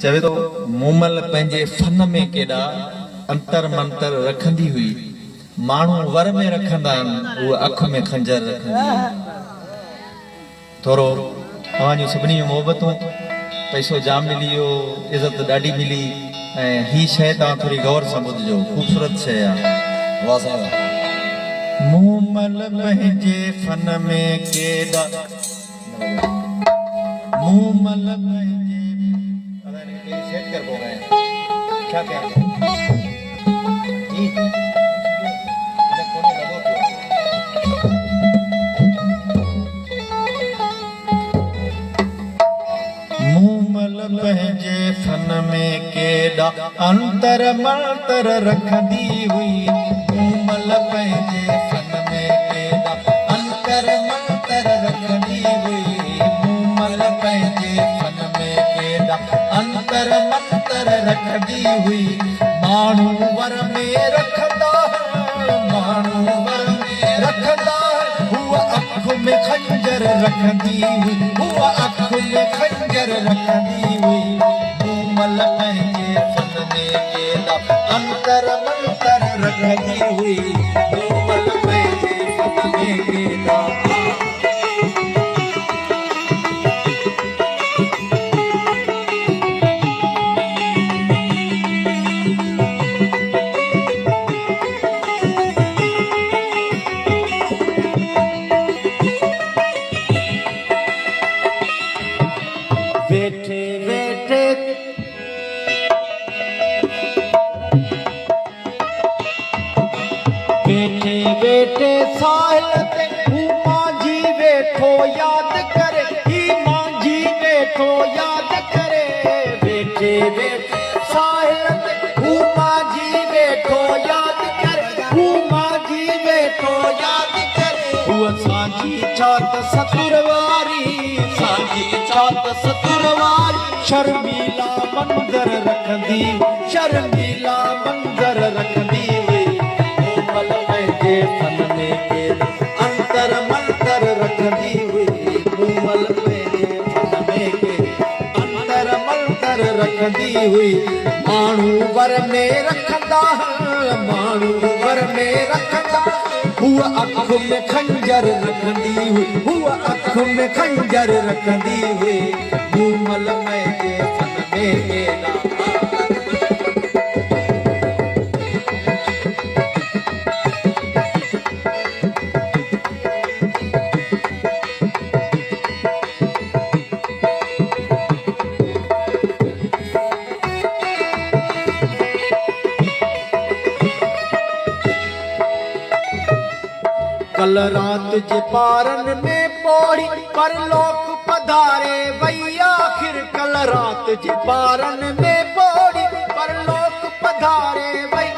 चवे तो मूमल पंहिंजे फन में केॾा अंतर मंतर रखंदी हुई। माण्हू वर में रखंदा आहिनि, उहा अख में खंजर रखंदी। थोरो तव्हां जूं सभिनी जूं मोहबतूं, पैसो जाम मिली वियो, इज़त ॾाढी मिली, ऐं ही शइ तव्हां थोरी गौर सां ॿुधिजो, ख़ूबसूरत शइ आहे। वाह साईं वाह। मूमल पंहिंजे फन में केॾा, मूमल पंहिंजे सेट कर बोल रहे हैं, क्या कह रहे हैं जी? मूमल पंहिंजे फन में केॾा अंतर मंतर रखंदी हुई। मूमल पंहिंजे फन में केॾा अंतर मंतर रखंदी हुई। मूमल पंहिंजे फन में केॾा अंतर मंतर रखंदी हुई। माण्हू वर में रखंदा, माण्हू वर में रखंदा, हुआ अख में खंजर रखंदी हुई, हुआ अख में खंजर रखंदी हुई। मूमल पंहिंजे फन में केॾा अंतर मंतर रखंदी हुई। मूमल पंहिंजे फन में केॾा बैठे बैठे साहिल ते हू मांझी वेठो याद करे, ही मांझी वेठो याद करे। बैठे बैठे साहिल ते हू मांझी वेठो याद करे, हू मांझी वेठो याद करे। हूअ सांझी छात सतुरवारी, सांझी छात सतुरवारी, शर्मीला मंदर रखंदी, शर्मीला मंदर रखंदी। मूमल पंहिंजे फन में केॾा अंतर मंतर रखंदी हुई। मूमल पंहिंजे फन में केॾा अंतर मंतर रखंदी हुई। माण्हू वर में रखंदा, माण्हू वर में रखंदा, हुआ अख में खंजर रखंदी हुई, हुआ अख में खंजर रखंदी हुई। मूमल पंहिंजे फन में केॾा कल रात जे पारन में पौड़ी परलोक पधारे वई आखिर। कल रात जे पारन में पौड़ी परलोक पधारे वई,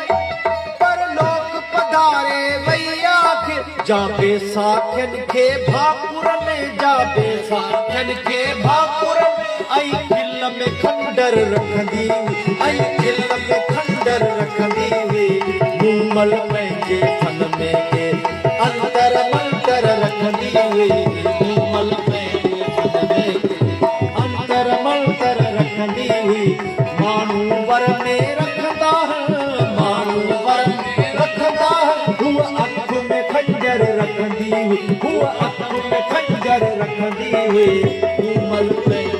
परलोक पधारे वई आखिर। जाबे साखियन खे भाकुर में, जाबे साखियन खे भाकुर में, आई दिल में खंडर रखंदी हुई, आई दिल में खंडर रखंदी हुई। मूमल पंहिंजे फन में अंतर मंतर रखंदी हुई। मूमल पंहिंजे फन में अंतर मंतर रखंदी हुई। माण्हू वर में रखंदा, माण्हू वर में रखंदा, हुआ अख में खंजर रखंदी हुई, हुआ अख में खंजर रखंदी हुई। मूमल पंहिंजे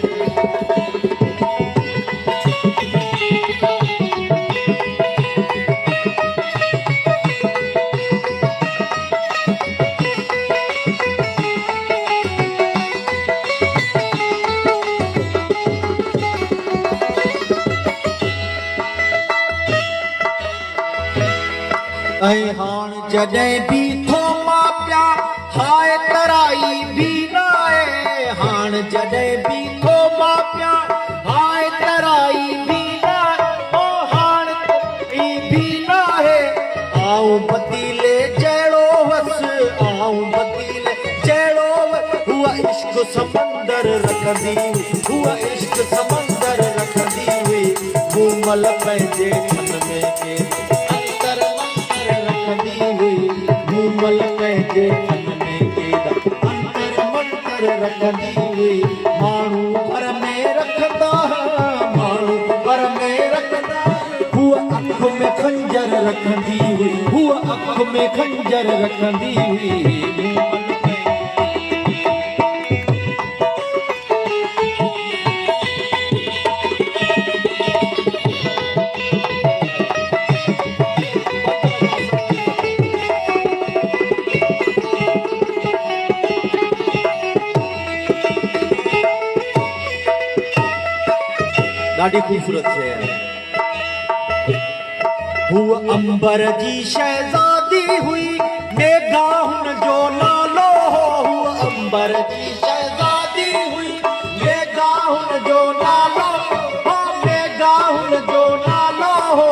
ऐं हाण जॾहिं बि थो मां पिया हाय तराई बि न आहे। हाण जॾहिं बि थो मां पिया हाय तराई बि न आहे। ओ हाण ई बि न आहे। आऊं पतीले जहिड़ो हुअसि, आऊं पतीले जहिड़ो हुअसि। हुआ इश्क समंदर रखंदी हुई, हुआ इश्क समंदर रखंदी हुई। मूमल पंहिंजे फन में केॾा अंतर मंतर रखंदी हुई। मूमल पंहिंजे फन में केॾा अंतर मंतर रखंदी हुई। माण्हू घर में रखंदा, माण्हू खंजर रखंदी हुई मूमल ॾाढी ख़ूबसूरत शइ आहे। हूअ अंबर जी शहज़ादी हुई मेघा हुन जो नालो हो। हूअ अंबर जी शहज़ादी हुई मेघा हुन जो नालो हो। मेघा हुन जो नालो हो।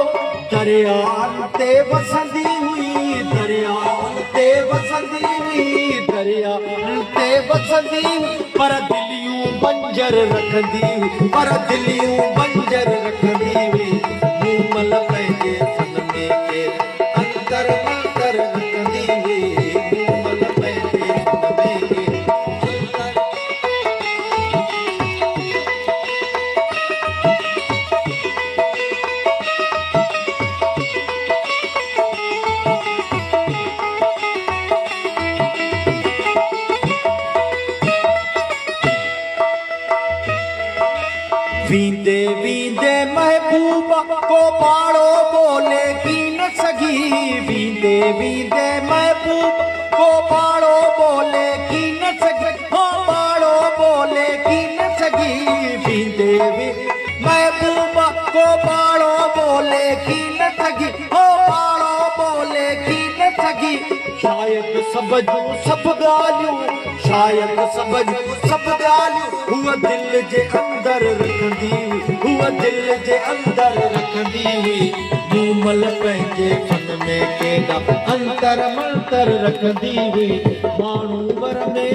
दरियान ते वसंदी हुई दरियान ते वसंदी हुई दरियान ते वसंदी हुई पर दिलियूं बंजर रखंदी हुई पर दिलियूं बंजर रखंदी हुई मूमल पंहिंजे सन में के अंतर मंतर रखंदी हुई मूमल पंहिंजे सन में के अंतर वींदे वींदे महबूबा को पाड़ो बोले की न सगी वींदे वींदे महबूब को पाड़ो बोले की न सगी हो पाड़ो बोले की न सगी वींदे वी महबूबा को पाड़ो बोले की न सगी हो पाड़ो बोले की न सगी शायद सब जूं सब ॻाल्हियूं शायद सब जूं सब ॻाल्हियूं हूअ दिल जे अंदर रखंदी हुई हूअ दिल जे अंदर रखंदी हुई मूमल पंहिंजे फन में केॾा अंतर मंतर रखंदी हुई माण्हू वर में